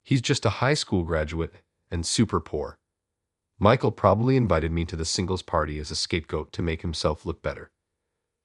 He's just a high school graduate and super poor. Michael probably invited me to the singles party as a scapegoat to make himself look better.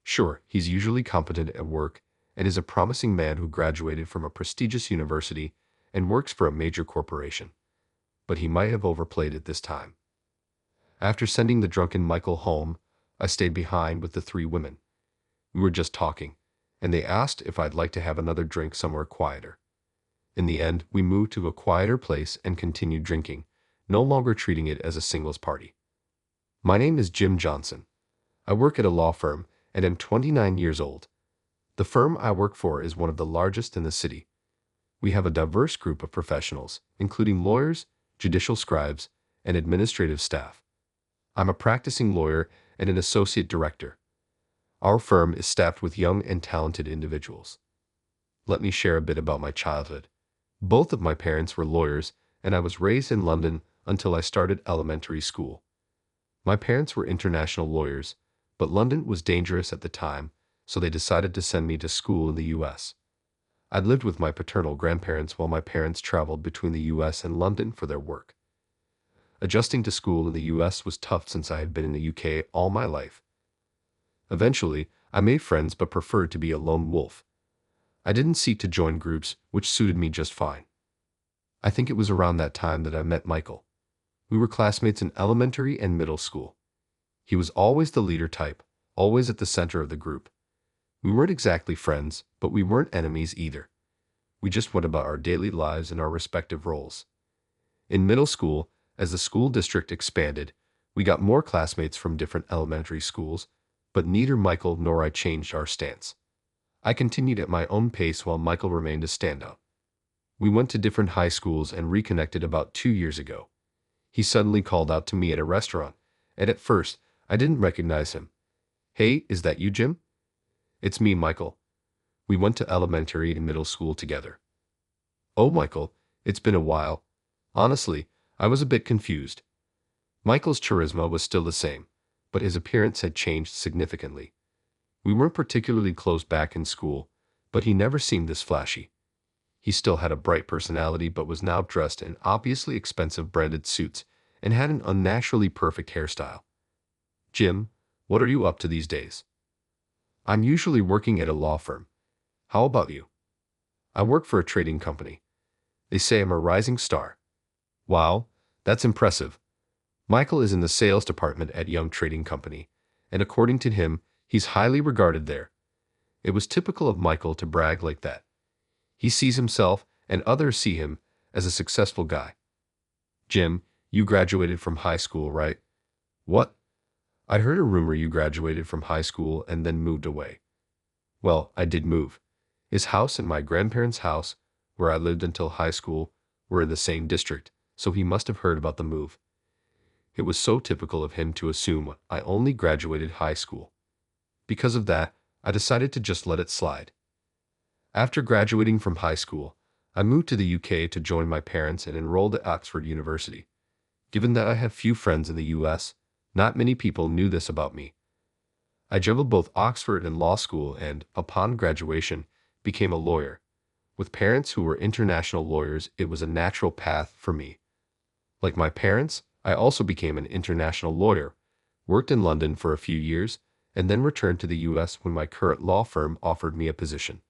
Sure, he's usually competent at work and is a promising man who graduated from a prestigious university and works for a major corporation. But he might have overplayed it this time. After sending the drunken Michael home, I stayed behind with the three women. We were just talking, and they asked if I'd like to have another drink somewhere quieter. In the end, we moved to a quieter place and continued drinking, no longer treating it as a singles party. My name is Jim Johnson. I work at a law firm and am 29 years old. The firm I work for is one of the largest in the city. We have a diverse group of professionals, including lawyers, judicial scribes, and administrative staff. I'm a practicing lawyer and an associate director. Our firm is staffed with young and talented individuals. Let me share a bit about my childhood. Both of my parents were lawyers, and I was raised in London until I started elementary school. My parents were international lawyers, but London was dangerous at the time, so they decided to send me to school in the U.S. I'd lived with my paternal grandparents while my parents traveled between the U.S. and London for their work. Adjusting to school in the U.S. was tough since I had been in the U.K. all my life. Eventually, I made friends but preferred to be a lone wolf. I didn't seek to join groups, which suited me just fine. I think it was around that time that I met Michael. We were classmates in elementary and middle school. He was always the leader type, always at the center of the group. We weren't exactly friends, but we weren't enemies either. We just went about our daily lives in our respective roles. In middle school, as the school district expanded, we got more classmates from different elementary schools, but neither Michael nor I changed our stance. I continued at my own pace while Michael remained a standout. We went to different high schools and reconnected about 2 years ago. He suddenly called out to me at a restaurant, and at first, I didn't recognize him. "Hey, is that you, Jim?" "It's me, Michael. We went to elementary and middle school together." "Oh, Michael, it's been a while." Honestly, I was a bit confused. Michael's charisma was still the same, but his appearance had changed significantly. We weren't particularly close back in school, but he never seemed this flashy. He still had a bright personality but was now dressed in obviously expensive branded suits and had an unnaturally perfect hairstyle. "Jim, what are you up to these days?" "I'm usually working at a law firm. How about you?" "I work for a trading company. They say I'm a rising star." "Wow, that's impressive." Michael is in the sales department at Young Trading Company, and according to him, he's highly regarded there. It was typical of Michael to brag like that. He sees himself, and others see him, as a successful guy. "Jim, you graduated from high school, right?" "What? I heard a rumor you graduated from high school and then moved away." "Well, I did move. His house and my grandparents' house, where I lived until high school, were in the same district, so he must have heard about the move. It was so typical of him to assume I only graduated high school. Because of that, I decided to just let it slide. After graduating from high school, I moved to the UK to join my parents and enrolled at Oxford University. Given that I have few friends in the US, not many people knew this about me. I juggled both Oxford and law school and, upon graduation, became a lawyer. With parents who were international lawyers, it was a natural path for me. Like my parents, I also became an international lawyer, worked in London for a few years, and then returned to the US when my current law firm offered me a position.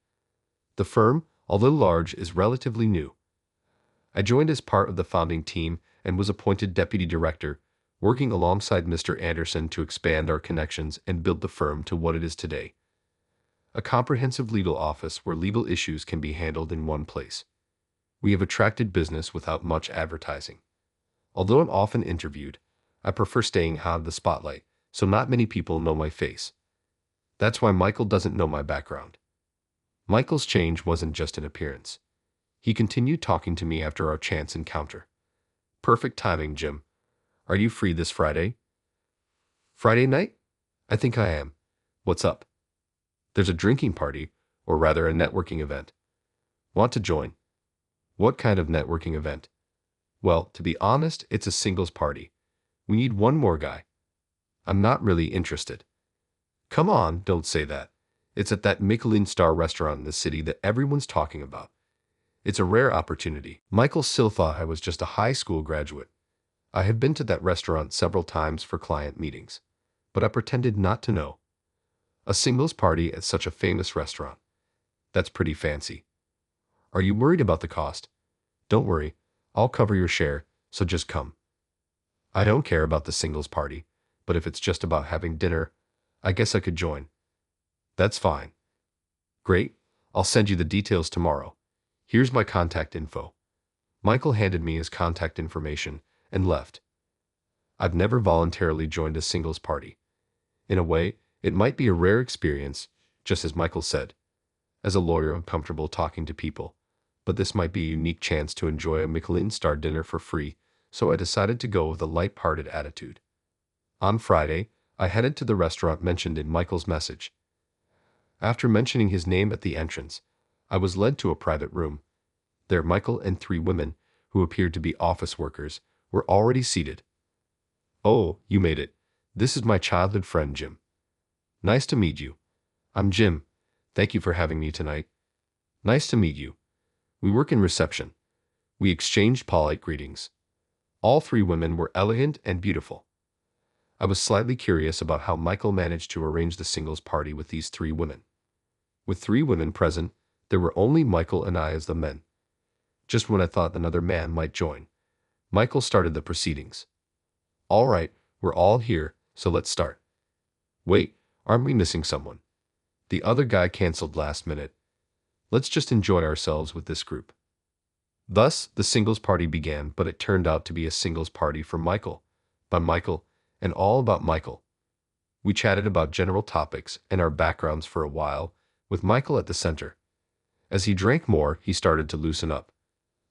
The firm, although large, is relatively new. I joined as part of the founding team and was appointed deputy director, working alongside Mr. Anderson to expand our connections and build the firm to what it is today. A comprehensive legal office where legal issues can be handled in one place. We have attracted business without much advertising. Although I'm often interviewed, I prefer staying out of the spotlight, so not many people know my face. That's why Michael doesn't know my background. Michael's change wasn't just an appearance. He continued talking to me after our chance encounter. "Perfect timing, Jim. Are you free this Friday?" "Friday night? I think I am. What's up?" "There's a drinking party, or rather a networking event. Want to join?" "What kind of networking event?" "Well, to be honest, it's a singles party. We need one more guy." "I'm not really interested." "Come on, don't say that. It's at that Michelin star restaurant in the city that everyone's talking about. It's a rare opportunity. Michael still thought I was just a high school graduate. I had been to that restaurant several times for client meetings, but I pretended not to know. A singles party at such a famous restaurant. That's pretty fancy. Are you worried about the cost? Don't worry, I'll cover your share, so just come. I don't care about the singles party, but if it's just about having dinner, I guess I could join. That's fine. Great, I'll send you the details tomorrow. Here's my contact info. Michael handed me his contact information and left. I've never voluntarily joined a singles party. In a way, it might be a rare experience, just as Michael said. As a lawyer, I'm comfortable talking to people, but this might be a unique chance to enjoy a Michelin-star dinner for free, so I decided to go with a light-hearted attitude. On Friday, I headed to the restaurant mentioned in Michael's message. After mentioning his name at the entrance, I was led to a private room. There, Michael and 3 women, who appeared to be office workers, were already seated. "Oh, you made it. This is my childhood friend, Jim. Nice to meet you. I'm Jim. Thank you for having me tonight. Nice to meet you. We work in reception." We exchanged polite greetings. All 3 women were elegant and beautiful. I was slightly curious about how Michael managed to arrange the singles party with these 3 women. With 3 women present, there were only Michael and I as the men. Just when I thought another man might join, Michael started the proceedings. "All right, we're all here, so let's start." "Wait, aren't we missing someone? The other guy canceled last minute. Let's just enjoy ourselves with this group." Thus, the singles party began, but it turned out to be a singles party for Michael, by Michael, and all about Michael. We chatted about general topics and our backgrounds for a while, with Michael at the center. As he drank more, he started to loosen up.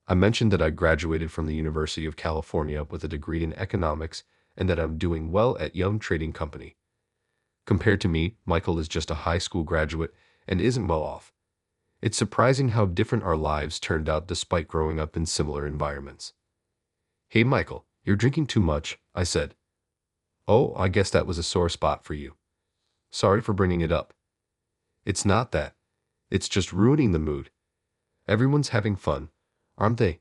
I mentioned that I graduated from the University of California with a degree in economics and that I'm doing well at Young Trading Company. Compared to me, Michael is just a high school graduate and isn't well off. It's surprising how different our lives turned out despite growing up in similar environments. "Hey Michael, you're drinking too much," I said. "Oh, I guess that was a sore spot for you. Sorry for bringing it up." "It's not that. It's just ruining the mood. Everyone's having fun, aren't they?"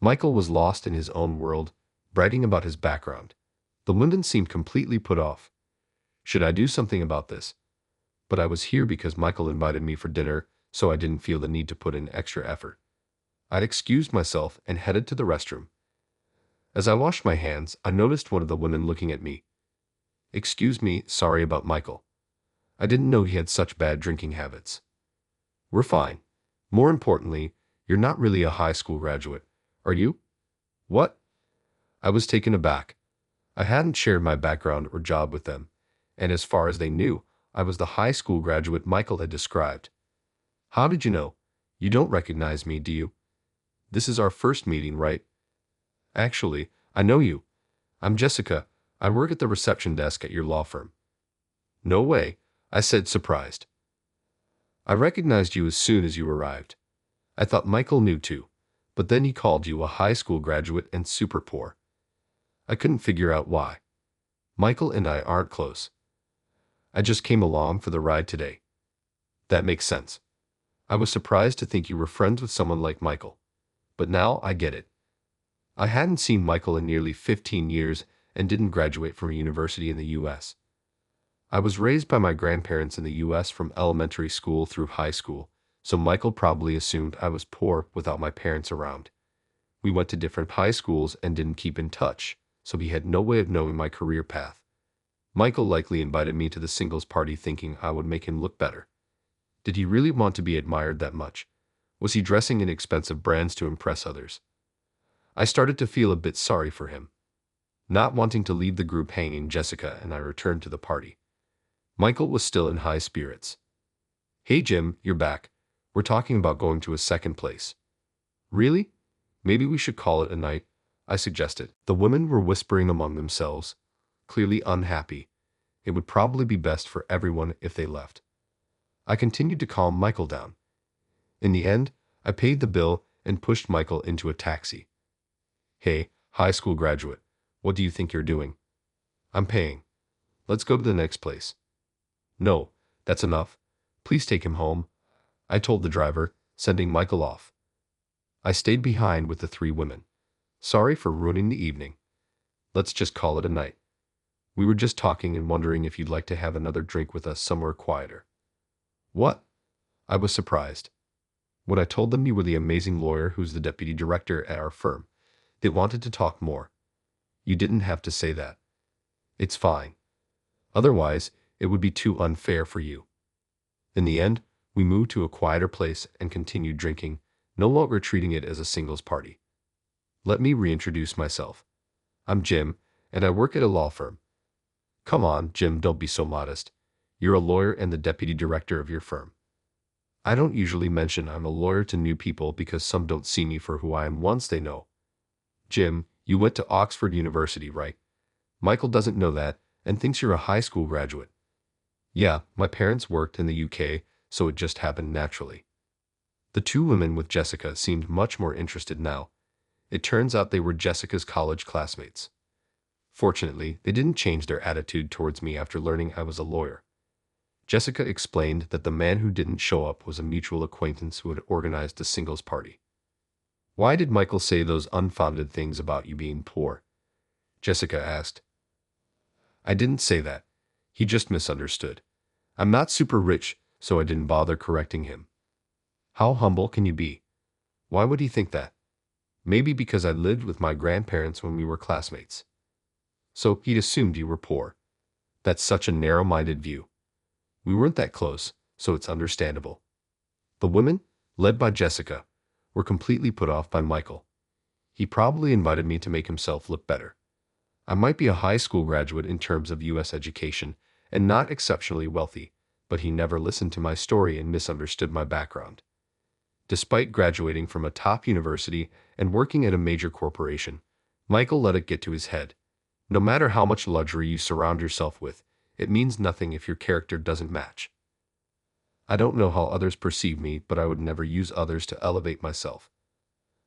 Michael was lost in his own world, bragging about his background. The women seemed completely put off. Should I do something about this? But I was here because Michael invited me for dinner, so I didn't feel the need to put in extra effort. I'd excused myself and headed to the restroom. As I washed my hands, I noticed one of the women looking at me. "Excuse me, sorry about Michael. I didn't know he had such bad drinking habits." "We're fine. More importantly, you're not really a high school graduate, are you?" "What?" I was taken aback. I hadn't shared my background or job with them, and as far as they knew, I was the high school graduate Michael had described. "How did you know? You don't recognize me, do you? This is our first meeting, right?" "Actually, I know you. I'm Jessica. I work at the reception desk at your law firm." "No way," I said, surprised. "I recognized you as soon as you arrived. I thought Michael knew too, but then he called you a high school graduate and super poor. I couldn't figure out why. Michael and I aren't close. I just came along for the ride today." "That makes sense. I was surprised to think you were friends with someone like Michael, but now I get it. I hadn't seen Michael in nearly 15 years and didn't graduate from a university in the U.S. I was raised by my grandparents in the U.S. from elementary school through high school, so Michael probably assumed I was poor without my parents around. We went to different high schools and didn't keep in touch, so he had no way of knowing my career path. Michael likely invited me to the singles party thinking I would make him look better. Did he really want to be admired that much? Was he dressing in expensive brands to impress others? I started to feel a bit sorry for him. Not wanting to leave the group hanging, Jessica and I returned to the party. Michael was still in high spirits. "Hey Jim, you're back. We're talking about going to a second place." "Really? Maybe we should call it a night," I suggested. The women were whispering among themselves, clearly unhappy. It would probably be best for everyone if they left. I continued to calm Michael down. In the end, I paid the bill and pushed Michael into a taxi. "Hey, high school graduate, what do you think you're doing? I'm paying. Let's go to the next place." "No, that's enough. Please take him home," I told the driver, sending Michael off. I stayed behind with the three women. Sorry for ruining the evening. Let's just call it a night. We were just talking and wondering if you'd like to have another drink with us somewhere quieter. What? I was surprised. When I told them you were the amazing lawyer who's the deputy director at our firm, they wanted to talk more. You didn't have to say that. It's fine. Otherwise, it would be too unfair for you. In the end, we moved to a quieter place and continued drinking, no longer treating it as a singles party. Let me reintroduce myself. I'm Jim, and I work at a law firm. Come on, Jim, don't be so modest. You're a lawyer and the deputy director of your firm. I don't usually mention I'm a lawyer to new people because some don't see me for who I am once they know. Jim, you went to Oxford University, right? Michael doesn't know that and thinks you're a high school graduate. Yeah, my parents worked in the UK, so it just happened naturally. The two women with Jessica seemed much more interested now. It turns out they were Jessica's college classmates. Fortunately, they didn't change their attitude towards me after learning I was a lawyer. Jessica explained that the man who didn't show up was a mutual acquaintance who had organized a singles party. Why did Michael say those unfounded things about you being poor? Jessica asked. I didn't say that. He just misunderstood. I'm not super rich, so I didn't bother correcting him. How humble can you be? Why would he think that? Maybe because I lived with my grandparents when we were classmates. So he'd assumed you were poor. That's such a narrow-minded view. We weren't that close, so it's understandable. The women, led by Jessica, were completely put off by Michael. He probably invited me to make himself look better. I might be a high school graduate in terms of U.S. education and not exceptionally wealthy, but he never listened to my story and misunderstood my background. Despite graduating from a top university and working at a major corporation, Michael let it get to his head. No matter how much luxury you surround yourself with, it means nothing if your character doesn't match. I don't know how others perceive me, but I would never use others to elevate myself.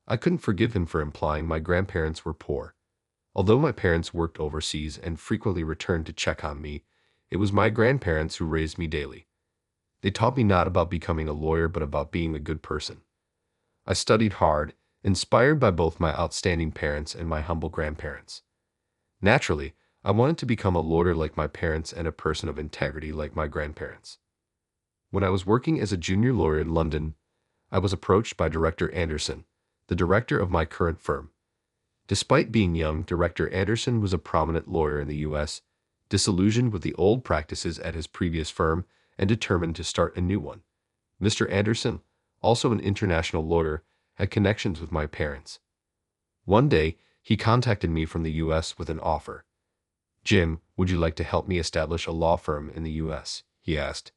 I couldn't forgive him for implying my grandparents were poor. Although my parents worked overseas and frequently returned to check on me, it was my grandparents who raised me daily. They taught me not about becoming a lawyer, but about being a good person. I studied hard, inspired by both my outstanding parents and my humble grandparents. Naturally, I wanted to become a lawyer like my parents and a person of integrity like my grandparents. When I was working as a junior lawyer in London, I was approached by Director Anderson, the director of my current firm. Despite being young, Director Anderson was a prominent lawyer in the U.S., disillusioned with the old practices at his previous firm and determined to start a new one. Mr. Anderson, also an international lawyer, had connections with my parents. One day, he contacted me from the U.S. with an offer. Jim, would you like to help me establish a law firm in the U.S.? He asked.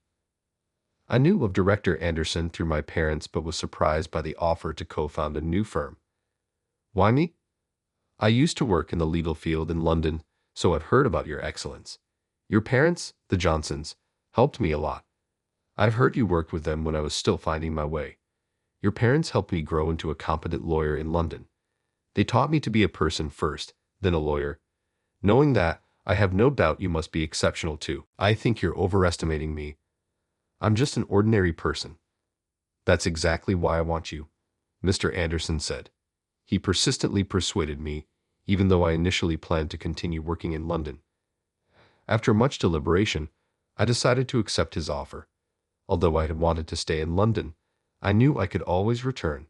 I knew of Director Anderson through my parents, but was surprised by the offer to co-found a new firm. Why me? I used to work in the legal field in London, so I've heard about your excellence. Your parents, the Johnsons, helped me a lot. I've heard you worked with them when I was still finding my way. Your parents helped me grow into a competent lawyer in London. They taught me to be a person first, then a lawyer. Knowing that, I have no doubt you must be exceptional too. I think you're overestimating me. I'm just an ordinary person. That's exactly why I want you, Mr. Anderson said. He persistently persuaded me, even though I initially planned to continue working in London. After much deliberation, I decided to accept his offer. Although I had wanted to stay in London, I knew I could always return.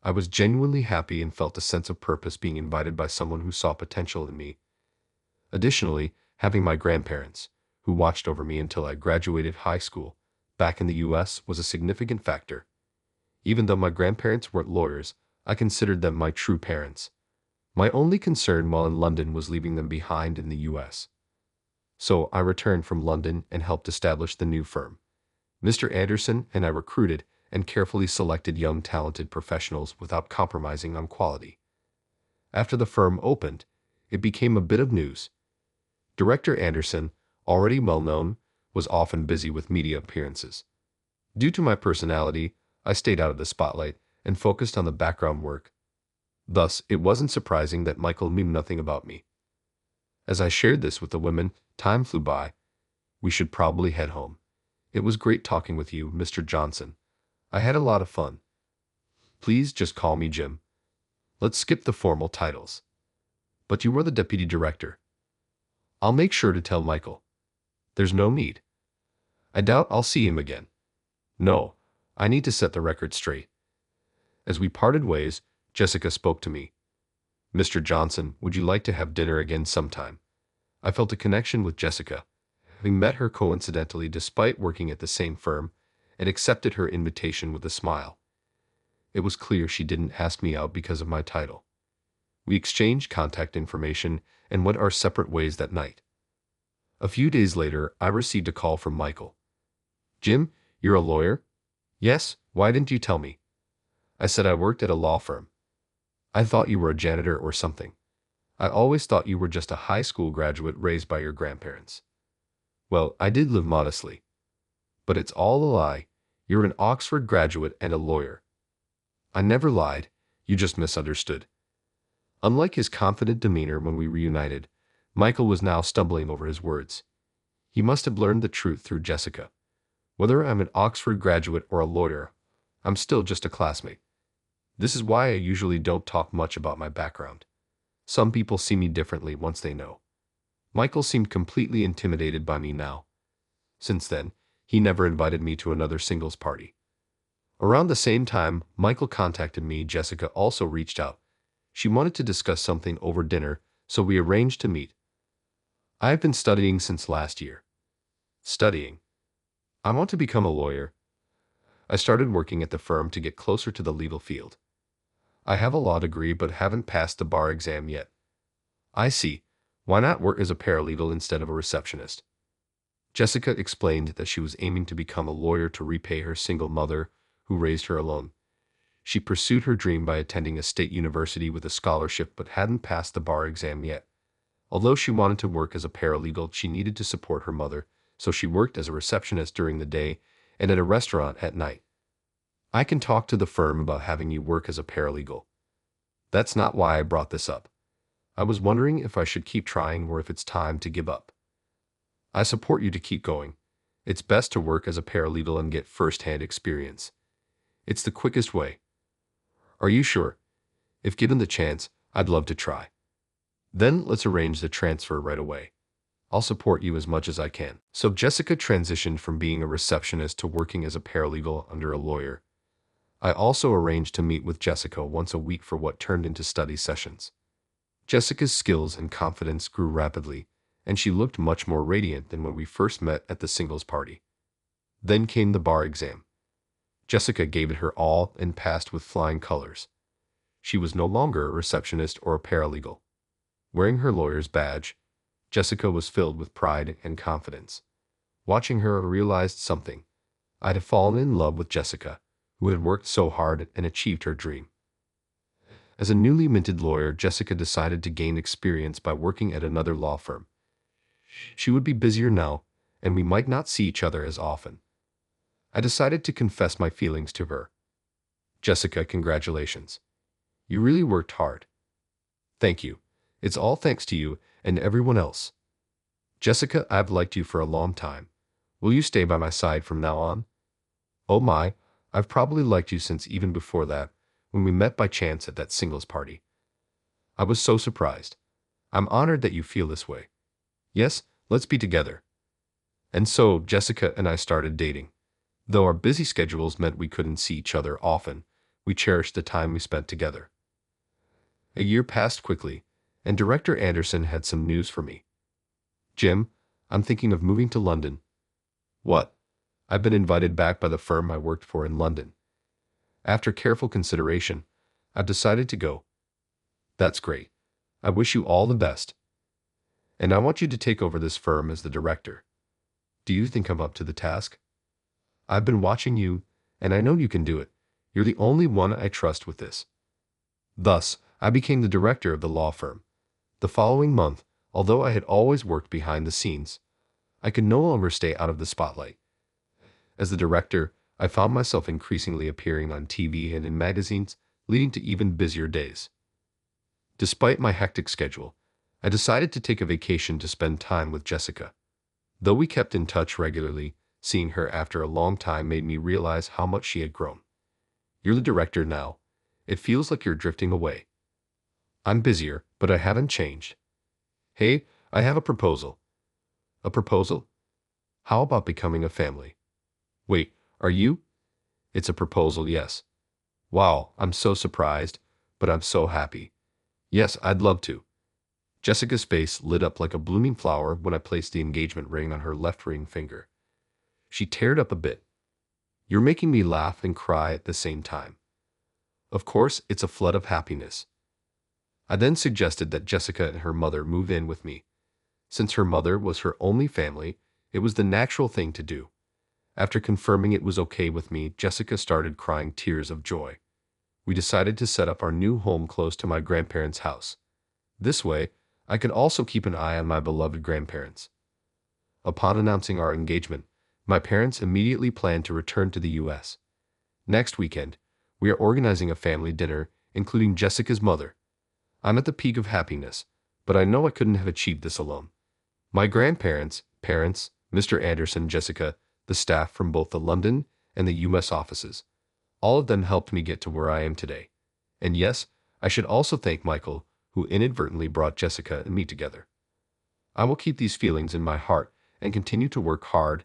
I was genuinely happy and felt a sense of purpose being invited by someone who saw potential in me. Additionally, having my grandparents, who watched over me until I graduated high school, back in the U.S. was a significant factor. Even though my grandparents weren't lawyers, I considered them my true parents. My only concern while in London was leaving them behind in the U.S. So I returned from London and helped establish the new firm. Mr. Anderson and I recruited and carefully selected young talented professionals without compromising on quality. After the firm opened, it became a bit of news. Director Anderson, already well-known, was often busy with media appearances. Due to my personality, I stayed out of the spotlight and focused on the background work. Thus, it wasn't surprising that Michael knew nothing about me. As I shared this with the women, time flew by. We should probably head home. It was great talking with you, Mr. Johnson. I had a lot of fun. Please just call me Jim. Let's skip the formal titles. But you are the deputy director. I'll make sure to tell Michael. There's no need. I doubt I'll see him again. No, I need to set the record straight. As we parted ways, Jessica spoke to me. Mr. Johnson, would you like to have dinner again sometime? I felt a connection with Jessica, having met her coincidentally despite working at the same firm, and accepted her invitation with a smile. It was clear she didn't ask me out because of my title. We exchanged contact information and went our separate ways that night. A few days later, I received a call from Michael. Jim, you're a lawyer? Yes, why didn't you tell me? I said I worked at a law firm. I thought you were a janitor or something. I always thought you were just a high school graduate raised by your grandparents. Well, I did live modestly. But it's all a lie. You're an Oxford graduate and a lawyer. I never lied. You just misunderstood. Unlike his confident demeanor when we reunited, Michael was now stumbling over his words. He must have learned the truth through Jessica. Whether I'm an Oxford graduate or a lawyer, I'm still just a classmate. This is why I usually don't talk much about my background. Some people see me differently once they know. Michael seemed completely intimidated by me now. Since then, he never invited me to another singles party. Around the same time Michael contacted me, Jessica also reached out. She wanted to discuss something over dinner, so we arranged to meet. I've been studying since last year. Studying? I want to become a lawyer. I started working at the firm to get closer to the legal field. I have a law degree but haven't passed the bar exam yet. I see. Why not work as a paralegal instead of a receptionist? Jessica explained that she was aiming to become a lawyer to repay her single mother, who raised her alone. She pursued her dream by attending a state university with a scholarship but hadn't passed the bar exam yet. Although she wanted to work as a paralegal, she needed to support her mother, so she worked as a receptionist during the day and at a restaurant at night. I can talk to the firm about having you work as a paralegal. That's not why I brought this up. I was wondering if I should keep trying or if it's time to give up. I support you to keep going. It's best to work as a paralegal and get first-hand experience. It's the quickest way. Are you sure? If given the chance, I'd love to try. Then let's arrange the transfer right away. I'll support you as much as I can. So Jessica transitioned from being a receptionist to working as a paralegal under a lawyer. I also arranged to meet with Jessica once a week for what turned into study sessions. Jessica's skills and confidence grew rapidly, and she looked much more radiant than when we first met at the singles party. Then came the bar exam. Jessica gave it her all and passed with flying colors. She was no longer a receptionist or a paralegal. Wearing her lawyer's badge, Jessica was filled with pride and confidence. Watching her, I realized something. I'd have fallen in love with Jessica, who had worked so hard and achieved her dream. As a newly minted lawyer, Jessica decided to gain experience by working at another law firm. She would be busier now, and we might not see each other as often. I decided to confess my feelings to her. Jessica, congratulations. You really worked hard. Thank you. It's all thanks to you and everyone else. Jessica, I've liked you for a long time. Will you stay by my side from now on? Oh my, I've probably liked you since even before that, when we met by chance at that singles party. I was so surprised. I'm honored that you feel this way. Yes, let's be together. And so Jessica and I started dating. Though our busy schedules meant we couldn't see each other often, we cherished the time we spent together. A year passed quickly, and Director Anderson had some news for me. Jim, I'm thinking of moving to London. What? I've been invited back by the firm I worked for in London. After careful consideration, I've decided to go. That's great. I wish you all the best. And I want you to take over this firm as the director. Do you think I'm up to the task? I've been watching you, and I know you can do it. You're the only one I trust with this. Thus, I became the director of the law firm. The following month, although I had always worked behind the scenes, I could no longer stay out of the spotlight. As the director, I found myself increasingly appearing on TV and in magazines, leading to even busier days. Despite my hectic schedule, I decided to take a vacation to spend time with Jessica. Though we kept in touch regularly, seeing her after a long time made me realize how much she had grown. You're the director now, It feels like you're drifting away. I'm busier, but I haven't changed. Hey, I have a proposal. A proposal? How about becoming a family? Wait, are you? It's a proposal, yes. Wow, I'm so surprised, but I'm so happy. Yes, I'd love to. Jessica's face lit up like a blooming flower when I placed the engagement ring on her left ring finger. She teared up a bit. You're making me laugh and cry at the same time. Of course, it's a flood of happiness. I then suggested that Jessica and her mother move in with me. Since her mother was her only family, it was the natural thing to do. After confirming it was okay with me, Jessica started crying tears of joy. We decided to set up our new home close to my grandparents' house. This way, I could also keep an eye on my beloved grandparents. Upon announcing our engagement, my parents immediately planned to return to the U.S. Next weekend, we are organizing a family dinner, including Jessica's mother. I'm at the peak of happiness, but I know I couldn't have achieved this alone. My grandparents, parents, Mr. Anderson, Jessica, the staff from both the London and the U.S. offices, all of them helped me get to where I am today. And yes, I should also thank Michael, who inadvertently brought Jessica and me together. I will keep these feelings in my heart and continue to work hard